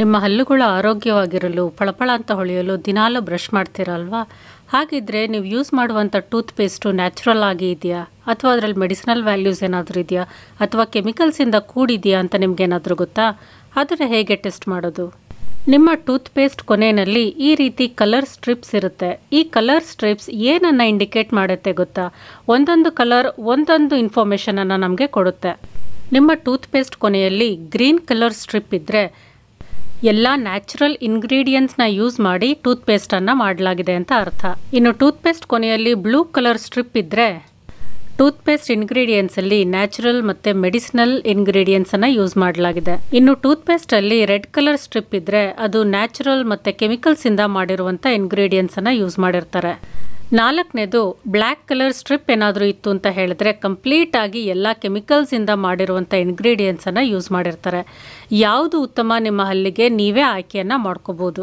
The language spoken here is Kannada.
ನಿಮ್ಮ ಹಲ್ಲುಗಳು ಆರೋಗ್ಯವಾಗಿರಲು ಫಳಫಳ ಅಂತ ಹೊಳೆಯಲು ದಿನಾಲು ಬ್ರಷ್ ಮಾಡ್ತೀರಲ್ವಾ? ಹಾಗಿದ್ರೆ ನೀವು ಯೂಸ್ ಮಾಡುವಂಥ ಟೂತ್ ಪೇಸ್ಟು ನ್ಯಾಚುರಲ್ ಆಗಿ ಇದೆಯಾ, ಅಥವಾ ಅದರಲ್ಲಿ ಮೆಡಿಸಿನಲ್ ವ್ಯಾಲ್ಯೂಸ್ ಏನಾದರೂ ಇದೆಯಾ, ಅಥವಾ ಕೆಮಿಕಲ್ಸಿಂದ ಕೂಡಿದೆಯಾ ಅಂತ ನಿಮ್ಗೇನಾದರೂ ಗೊತ್ತಾ? ಆದರೆ ಹೇಗೆ ಟೆಸ್ಟ್ ಮಾಡೋದು? ನಿಮ್ಮ ಟೂತ್ ಪೇಸ್ಟ್ ಕೊನೆಯಲ್ಲಿ ಈ ರೀತಿ ಕಲರ್ ಸ್ಟ್ರಿಪ್ಸ್ ಇರುತ್ತೆ. ಈ ಕಲರ್ ಸ್ಟ್ರಿಪ್ಸ್ ಏನನ್ನು ಇಂಡಿಕೇಟ್ ಮಾಡುತ್ತೆ ಗೊತ್ತಾ? ಒಂದೊಂದು ಕಲರ್ ಒಂದೊಂದು ಇನ್ಫಾರ್ಮೇಷನನ್ನು ನಮಗೆ ಕೊಡುತ್ತೆ. ನಿಮ್ಮ ಟೂತ್ ಪೇಸ್ಟ್ ಕೊನೆಯಲ್ಲಿ ಗ್ರೀನ್ ಕಲರ್ ಸ್ಟ್ರಿಪ್ ಇದ್ದರೆ ಎಲ್ಲ ನ್ಯಾಚುರಲ್ ಇಂಗ್ರೀಡಿಯೆಂಟ್ಸ್ನ ಯೂಸ್ ಮಾಡಿ ಟೂತ್ ಪೇಸ್ಟನ್ನು ಮಾಡಲಾಗಿದೆ ಅಂತ ಅರ್ಥ. ಇನ್ನು ಟೂತ್ ಪೇಸ್ಟ್ ಕೊನೆಯಲ್ಲಿ ಬ್ಲೂ ಕಲರ್ ಸ್ಟ್ರಿಪ್ ಇದ್ದರೆ ಟೂತ್ ಪೇಸ್ಟ್ ಇಂಗ್ರೀಡಿಯೆಂಟ್ಸಲ್ಲಿ ನ್ಯಾಚುರಲ್ ಮತ್ತು ಮೆಡಿಸಿನಲ್ ಇಂಗ್ರೀಡಿಯೆಂಟ್ಸನ್ನು ಯೂಸ್ ಮಾಡಲಾಗಿದೆ. ಇನ್ನು ಟೂತ್ ಪೇಸ್ಟಲ್ಲಿ ರೆಡ್ ಕಲರ್ ಸ್ಟ್ರಿಪ್ ಇದ್ದರೆ ಅದು ನ್ಯಾಚುರಲ್ ಮತ್ತು ಕೆಮಿಕಲ್ಸಿಂದ ಮಾಡಿರುವಂಥ ಇಂಗ್ರೀಡಿಯೆಂಟ್ಸನ್ನು ಯೂಸ್ ಮಾಡಿರ್ತಾರೆ. ನಾಲ್ಕನೇದು ಬ್ಲ್ಯಾಕ್ ಕಲರ್ ಸ್ಟ್ರಿಪ್ ಏನಾದರೂ ಇತ್ತು ಅಂತ ಹೇಳಿದ್ರೆ ಕಂಪ್ಲೀಟ್ ಆಗಿ ಎಲ್ಲ ಕೆಮಿಕಲ್ಸಿಂದ ಮಾಡಿರುವಂಥ ಇಂಗ್ರೀಡಿಯೆಂಟ್ಸನ್ನು ಯೂಸ್ ಮಾಡಿರ್ತಾರೆ. ಯಾವುದು ಉತ್ತಮ ನಿಮ್ಮ ಹಲ್ಲಿಗೆ ನೀವೇ ಆಯ್ಕೆಯನ್ನು ಮಾಡ್ಕೋಬೋದು.